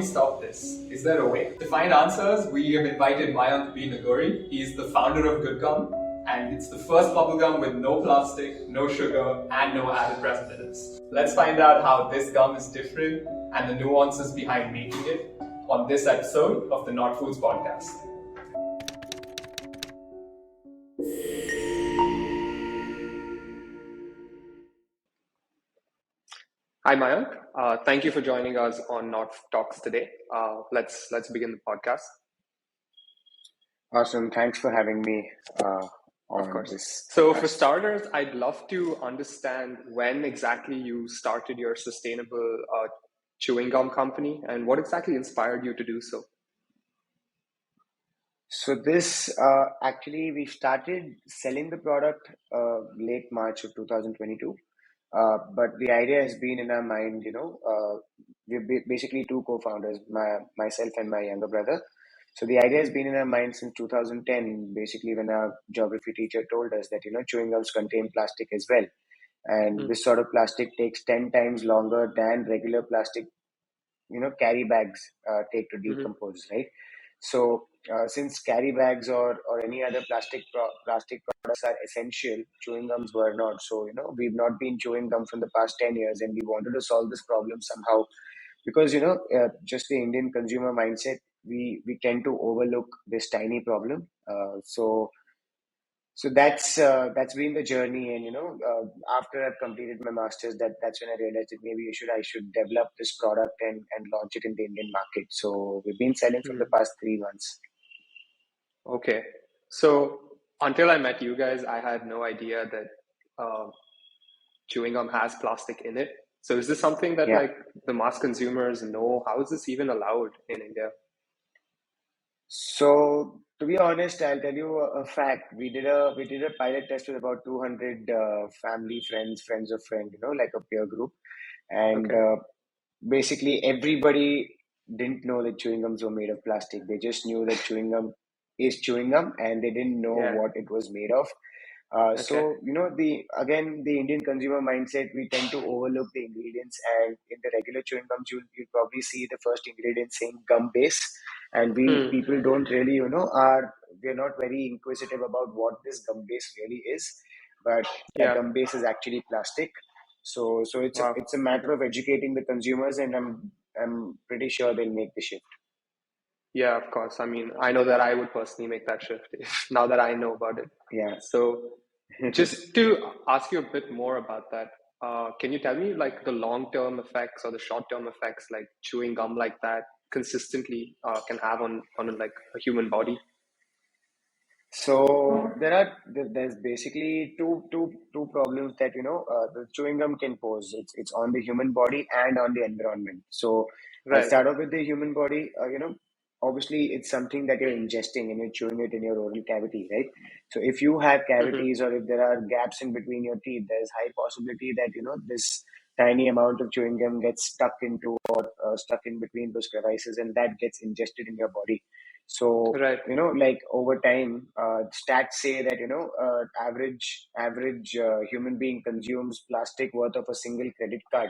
we stop this? Is there a way? To find answers, we have invited Mayank B Nagori. He's the founder of Gud Gum, and it's the first bubblegum with no plastic, no sugar, and no added preservatives. Let's find out how this gum is different and the nuances behind making it on this episode of the NotFoods podcast. Hi, Mayank. Thank you for joining us on Not Talks today. Let's begin the podcast. Awesome. Thanks for having me on Of course. this. So for starters, I'd love to understand when exactly you started your sustainable chewing gum company and what exactly inspired you to do so. So this actually we started selling the product late March of 2022. But the idea has been in our mind, we're basically two co-founders, myself and my younger brother. So the idea has been in our mind since 2010, basically when our geography teacher told us that, chewing gums contain plastic as well. And this sort of plastic takes 10 times longer than regular plastic, carry bags take to decompose, right? So since carry bags or any other plastic products are essential, chewing gums were not. So, we've not been chewing gum from the past 10 years and we wanted to solve this problem somehow because, just the Indian consumer mindset, we tend to overlook this tiny problem. So that's been the journey, and after I've completed my masters, that's when I realized that maybe I should develop this product and launch it in the Indian market. So we've been selling from the past 3 months. Okay. So until I met you guys, I had no idea that chewing gum has plastic in it. So is this something that Yeah. the mass consumers know? How is this even allowed in India? So to be honest, I'll tell you a fact. We did a pilot test with about 200 family, friends of friends, like a peer group, and Okay. basically everybody didn't know that chewing gums were made of plastic. They just knew that chewing gum is chewing gum, and they didn't know Yeah. what it was made of. Okay. So the Indian consumer mindset, we tend to overlook the ingredients, and in the regular chewing gums, you'll probably see the first ingredient saying gum base, and people don't really we're not very inquisitive about what this gum base really is, but that Yeah. gum base is actually plastic. So Wow. it's a matter of educating the consumers, and I'm pretty sure they'll make the shift. Yeah, of course. I mean, I know that I would personally make that shift now that I know about it. Yeah. So just to ask you a bit more about that, can you tell me the long-term effects or the short-term effects like chewing gum like that consistently can have on a human body? So there's basically two problems that the chewing gum can pose. It's on the human body and on the environment. So I'll Right. start off with the human body. Obviously it's something that you're ingesting and you're chewing it in your oral cavity, right? So if you have cavities or if there are gaps in between your teeth, there's high possibility that this tiny amount of chewing gum gets stuck into or stuck in between those crevices, and that gets ingested in your body. So Right. over time, stats say that average human being consumes plastic worth of a single credit card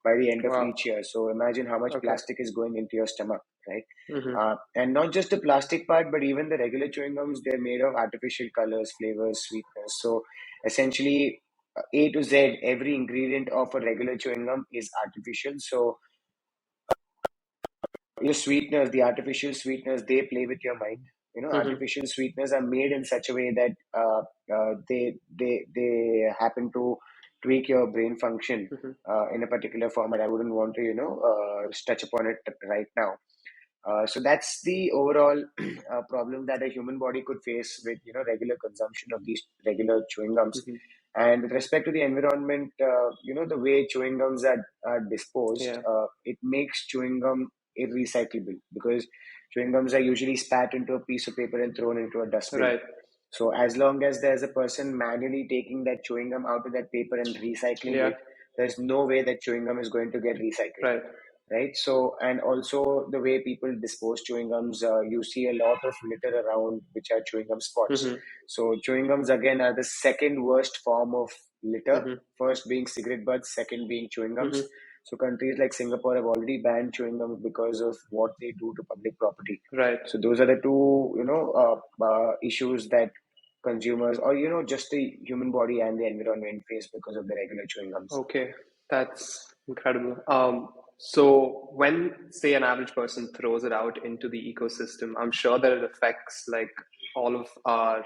by the end of Wow. each year. So imagine how much Okay. plastic is going into your stomach, right? And not just the plastic part, but even the regular chewing gums, they're made of artificial colors, flavors, sweeteners. So essentially, A to Z, every ingredient of a regular chewing gum is artificial. So the artificial sweeteners, they play with your mind. Artificial sweeteners are made in such a way that they happen to tweak your brain function in a particular format. I wouldn't want to touch upon it right now. So that's the overall problem that a human body could face with regular consumption of these regular chewing gums. And with respect to the environment, the way chewing gums are disposed, Yeah. it makes chewing gum irrecyclable because chewing gums are usually spat into a piece of paper and thrown into a dustbin. Right. So as long as there's a person manually taking that chewing gum out of that paper and recycling Yeah. it, there's no way that chewing gum is going to get recycled. Right. So, and also the way people dispose chewing gums, you see a lot of litter around, which are chewing gum spots. So chewing gums again are the second worst form of litter. First being cigarette butts, second being chewing gums. So countries like Singapore have already banned chewing gum because of what they do to public property. Right. So those are the two, issues that consumers or, just the human body and the environment face because of the regular chewing gums. Okay, that's incredible. So when, say, an average person throws it out into the ecosystem, I'm sure that it affects like all of our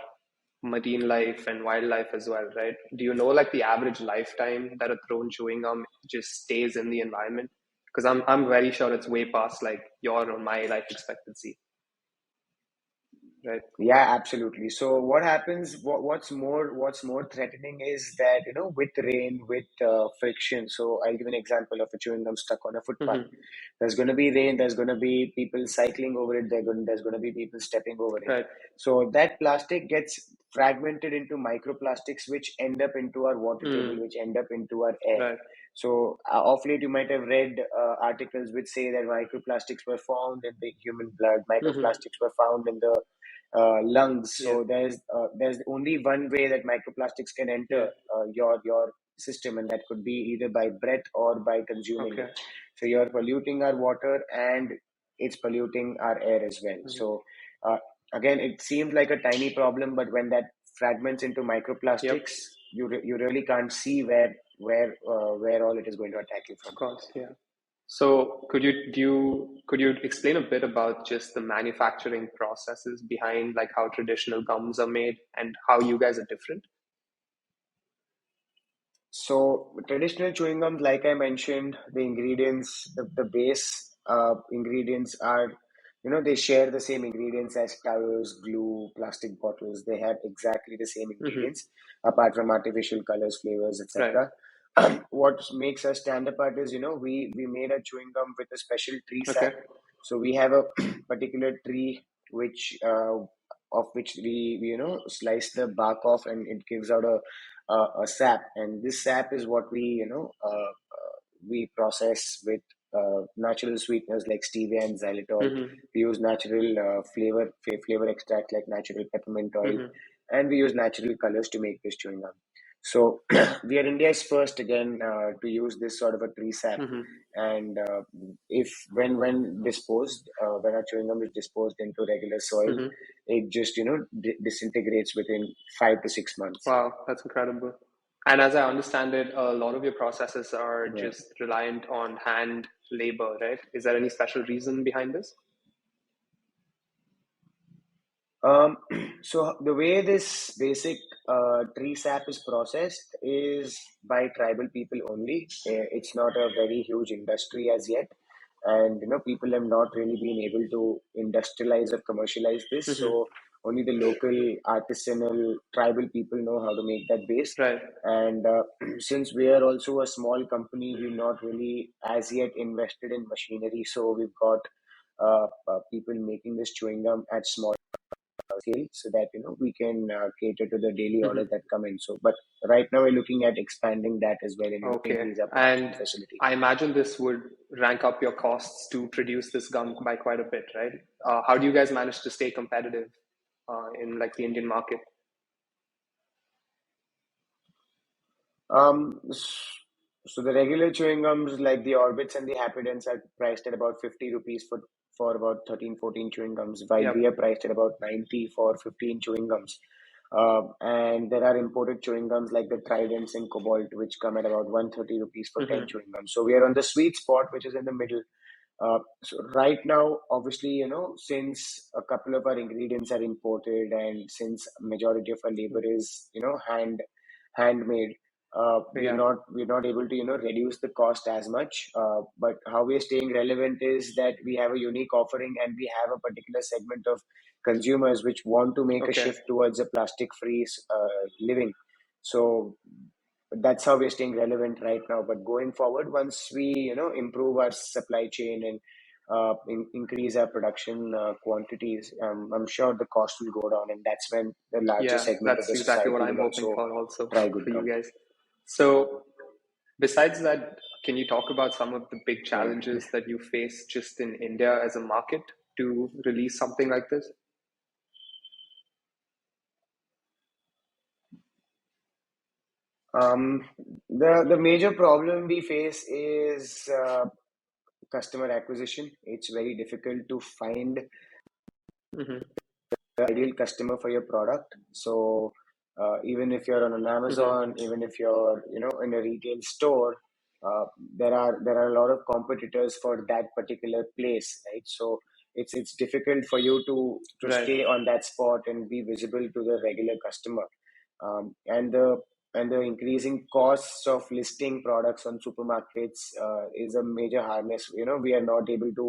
marine life and wildlife as well, right? Do you know like the average lifetime that a thrown chewing gum just stays in the environment? Because I'm very sure it's way past like your or my life expectancy, right? Yeah, absolutely. So what happens? What's more threatening is that with rain, with friction. So I'll give an example of a chewing gum stuck on a footpath. Mm-hmm. There's going to be rain. There's going to be people cycling over it. There's going to be people stepping over it. Right. So that plastic gets fragmented into microplastics, which end up into our water table, which end up into our air. Right. So of late, you might have read articles which say that microplastics were found in the human blood. Microplastics were found in the lungs. So there's only one way that microplastics can enter your system, and that could be either by breath or by consuming Okay. it. So you're polluting our water, and it's polluting our air as well. So again, it seems like a tiny problem, but when that fragments into microplastics, you really can't see where all it is going to attack you from. Of course, yeah. So could you explain a bit about just the manufacturing processes behind like how traditional gums are made and how you guys are different? So traditional chewing gums, like I mentioned, the ingredients, the base ingredients are, they share the same ingredients as tires, glue, plastic bottles. They have exactly the same ingredients, apart from artificial colors, flavors, etc. What makes us stand apart is, we made a chewing gum with a special tree sap. So we have a particular tree which of which we slice the bark off, and it gives out a sap, and this sap is what we process with natural sweeteners like stevia and xylitol. We use natural flavor extract like natural peppermint oil, and we use natural colors to make this chewing gum. So we are India's first again to use this sort of a tree sap, and if when disposed, when our chewing gum is disposed into regular soil, it just disintegrates within 5 to 6 months. Wow, that's incredible. And as I understand it, a lot of your processes are just reliant on hand labor, right? Is there any special reason behind this? So the way this basic tree sap is processed is by tribal people only. It's not a very huge industry as yet, and people have not really been able to industrialize or commercialize this. So only the local artisanal tribal people know how to make that base. Right. And since we are also a small company, we've not really as yet invested in machinery. So we've got people making this chewing gum at small scale, so that we can cater to the daily orders that come in. So, but right now we're looking at expanding that as well and increase our production facility. I imagine this would rank up your costs to produce this gum by quite a bit, right? How do you guys manage to stay competitive in like the Indian market? So the regular chewing gums like the Orbits and the Happydents are priced at about 50 rupees for about 13-14 chewing gums, while we are priced at about 90 for 15 chewing gums. And there are imported chewing gums like the Tridents and Cobalt, which come at about 130 rupees for 10 chewing gums. So we are on the sweet spot, which is in the middle. So right now, obviously, since a couple of our ingredients are imported, and since majority of our labor is, handmade, we're not able to reduce the cost as much. But how we are staying relevant is that we have a unique offering, and we have a particular segment of consumers which want to make a shift towards a plastic free living. So that's how we're staying relevant right now. But going forward, once we improve our supply chain and increase our production quantities, I'm sure the cost will go down, and that's when the larger segment of the society what I'm will hoping for also try for Gud you Gum. guys. So besides that, can you talk about some of the big challenges that you face just in India as a market to release something like this? Um, the major problem we face is customer acquisition. It's very difficult to find Hmm. the ideal customer for your product. So even if you're on an Hmm. Amazon, even if you're in a retail store, uh, there are a lot of competitors for that particular place, right? So it's difficult for you to Right. stay on that spot and be visible to the regular customer. And the increasing costs of listing products on supermarkets is a major harness. We are not able to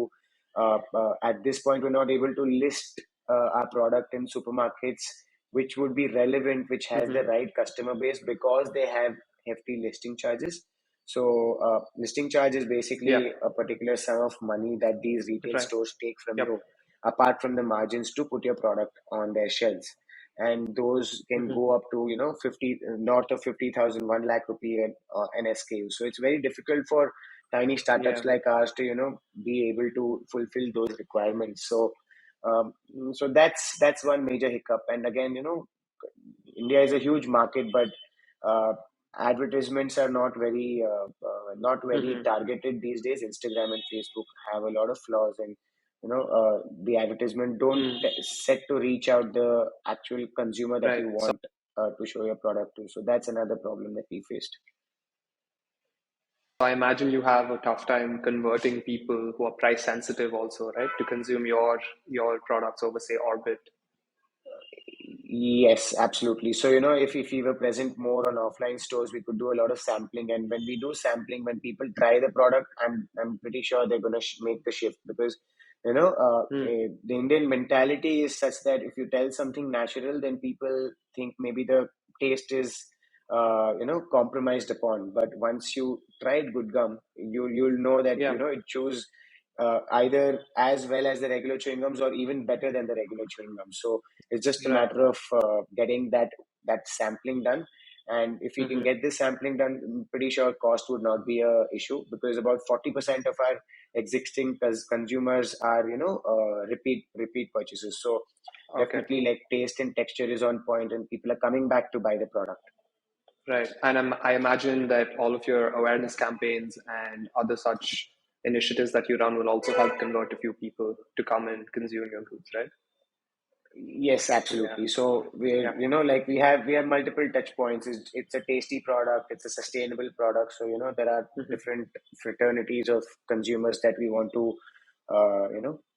at this point, we're not able to list our product in supermarkets which would be relevant, which has the Hmm. right customer base, because they have hefty listing charges. So listing charge is Yeah. basically a particular sum of money that these retail Right. stores take from Yep. you, apart from the margins to put your product on their shelves. And those can Hmm. go up to 50, north of 50,000, 1 lakh rupee an SKU. So it's very difficult for tiny Yeah. startups like ours to be able to fulfill those requirements. Um, so that's one major hiccup. And again, India is a huge market, but uh, advertisements are not very Hmm. targeted these days. Instagram and Facebook have a lot of flaws, and the advertisement don't Mm. set to reach out the actual consumer that Right. you So want to show your product to. So that's another problem that we faced. I imagine you have a tough time converting people who are price sensitive also, right, to consume your products over, say, Orbit. Yes, absolutely. So, if we were present more on offline stores, we could do a lot of sampling. And when we do sampling, when people try the product, I'm pretty sure they're going to make the shift, because, Mm. the Indian mentality is such that if you tell something natural, then people think maybe the taste is, compromised upon. But once you tried Good Gum, you'll know that, Yeah. it chews either as well as the regular chewing gums, or even better than the regular chewing gums. So it's just a Right. matter of getting that sampling done. And if we can Hmm. get this sampling done, I'm pretty sure cost would not be a issue, because about 40% of our existing consumers are repeat purchases. So Okay. definitely, like, taste and texture is on point, and people are coming back to buy the product. Right. And I imagine that all of your awareness campaigns and other such initiatives that you run will also help convert a few people to come and consume your goods, right? Yes, Yeah. absolutely. So Yeah. like we have multiple touch points. It's a tasty product. It's a sustainable product. So there are Hmm. different fraternities of consumers that we want to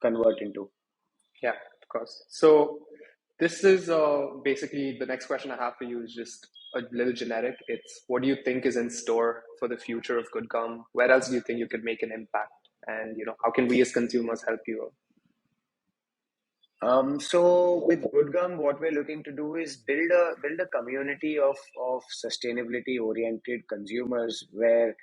convert into. Yeah, of course. So this is basically the next question I have for you is just a little generic. It's what do you think is in store for the future of Good Gum? Where else do you think you could make an impact? And how can we as consumers help you? So with GudGum, what we're looking to do is build a community of sustainability oriented consumers, where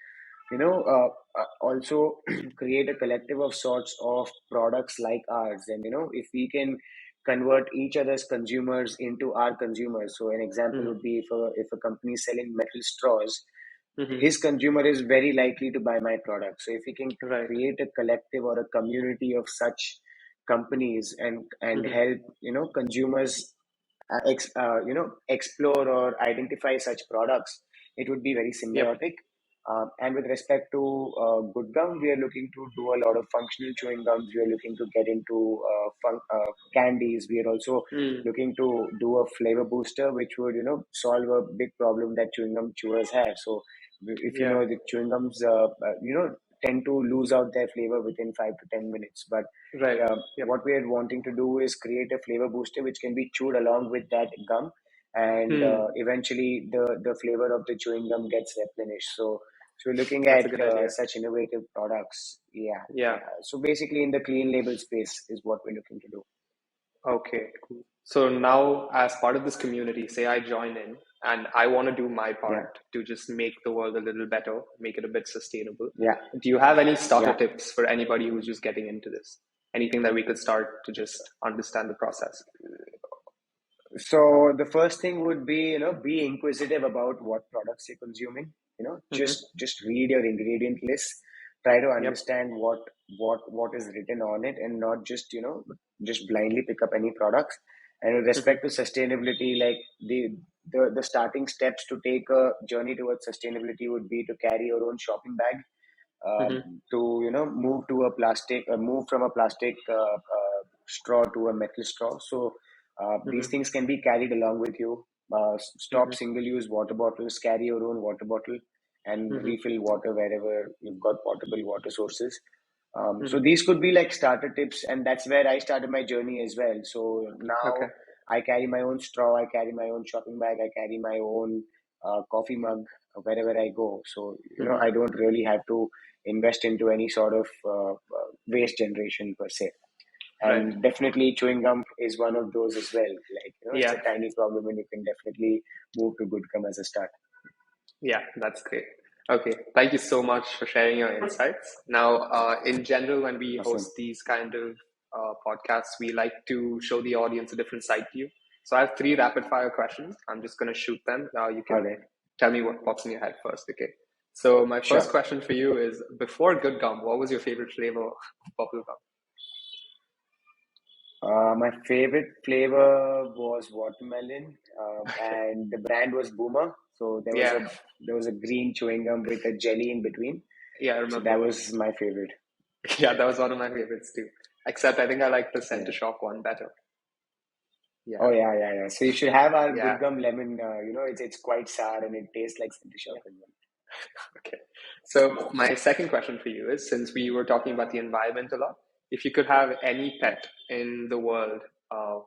also create a collective of sorts of products like ours. And if we can convert each other's consumers into our consumers. So an example Hmm. would be, if a company is selling metal straws, Hmm. his consumer is very likely to buy my product. So if we can Right. create a collective or a community of such companies, and Hmm. help consumers explore or identify such products, it would be very Yep. symbiotic. And with respect to Good Gum, we are looking to do a lot of functional chewing gums. We are looking to get into candies. We are also Mm. looking to do a flavor booster, which would solve a big problem that chewing gum chewers have. So if Yeah. the chewing gums tend to lose out their flavor within 5 to 10 minutes, but Right. Yep. what we are wanting to do is create a flavor booster which can be chewed along with that gum, and Hmm. eventually the flavor of the chewing gum gets replenished. So we're looking That's at a good idea. such innovative products. Yeah, Yeah. yeah. So basically, in the clean label space is what we're looking to do. Okay, cool. So now, as part of this community, say I join in and I want to do my Yeah, part to just make the world a little better, make it a bit sustainable. yeah, Do you have any starter yeah. tips for anybody who's just getting into this? Anything that we could start to just understand the process? So the first thing would be, be inquisitive about what products you're consuming. Mm-hmm. Just read your ingredient list. Try to Yep. understand what is written on it, and not just blindly pick up any products. And with Mm-hmm. respect to sustainability, like the starting steps to take a journey towards sustainability would be to carry your own shopping bag, to move to a plastic, move from a plastic straw to a metal straw. So these Mm-hmm. things can be carried along with you. Stop Mm-hmm. single-use water bottles. Carry your own water bottle and Mm-hmm. refill water wherever you've got potable water sources. So Mm-hmm. these could be like starter tips, and that's where I started my journey as well. So Okay. now I carry my own straw, I carry my own shopping bag, I carry my own coffee mug wherever I go. So Mm-hmm. I don't really have to invest into any sort of waste generation per se. Right. And definitely chewing gum is one of those as well. Like it's Yeah. a tiny problem, and you can definitely move to good gum as a start. Yeah, that's great. Okay, thank you so much for sharing your insights. Now, in general, when we Awesome. host these kind of podcasts, we like to show the audience a different side to you. So I have three rapid fire questions. I'm just going to shoot them. Now you All can right. tell me what pops in your head first. Okay. So my first Sure. question for you is: before Good Gum, what was your favorite flavor of bubble gum? My favorite flavor was watermelon, and the brand was Boomer. So Yeah, there was a green chewing gum with a jelly in between. yeah, I So remember that one. was my favorite. Yeah, that was one of my favorites too. Except I think I like the Center Yeah. Shock one better. Oh Yeah, yeah, yeah, yeah. So you should have our yeah. good gum lemon. It's quite sour and it tastes like City Shock as well. Okay. So my second question for you is, since we were talking about the environment a lot, if you could have any Yeah. pet in the world,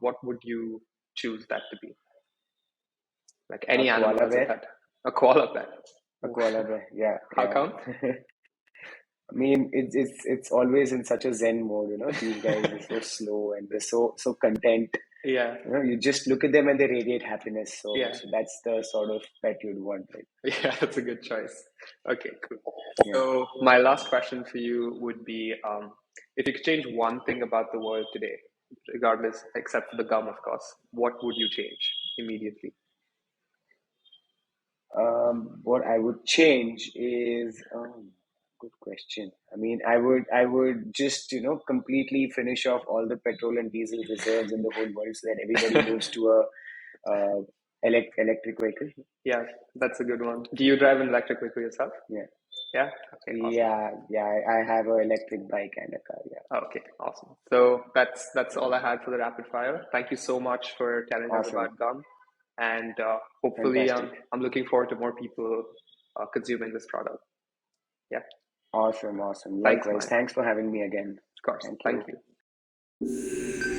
what would you choose that to be? Like A any animal koala as a bear. pet. A koala pet. A Oof. koala bear. Yeah, How yeah. come? I mean, it's always in such a zen mode. These guys are so slow and they're so content. Yeah, You just look at them and they radiate happiness. So yeah, so that's the sort of pet you'd want, right? yeah. That's a good choice. Okay, cool. Yeah. So my last question for you would be, if you could change one thing about the world today, regardless, except for the gum, of course, what would you change immediately? What I would change is good question. I mean, I would just completely finish off all the petrol and diesel reserves in the whole world so that everybody moves to a electric vehicle. Yeah, that's a good one. Do you drive an electric vehicle yourself? Yeah, Yeah. Okay. Awesome. yeah. I have an electric bike and a car. Yeah, Okay. Awesome. So that's all I had for the rapid fire. Thank you so much for telling us awesome, about gum, and hopefully, fantastic, I'm looking forward to more people consuming this product. Yeah. awesome. Thanks, Likewise, Mike. thanks for having me again. Of course. Thank Thank you. you.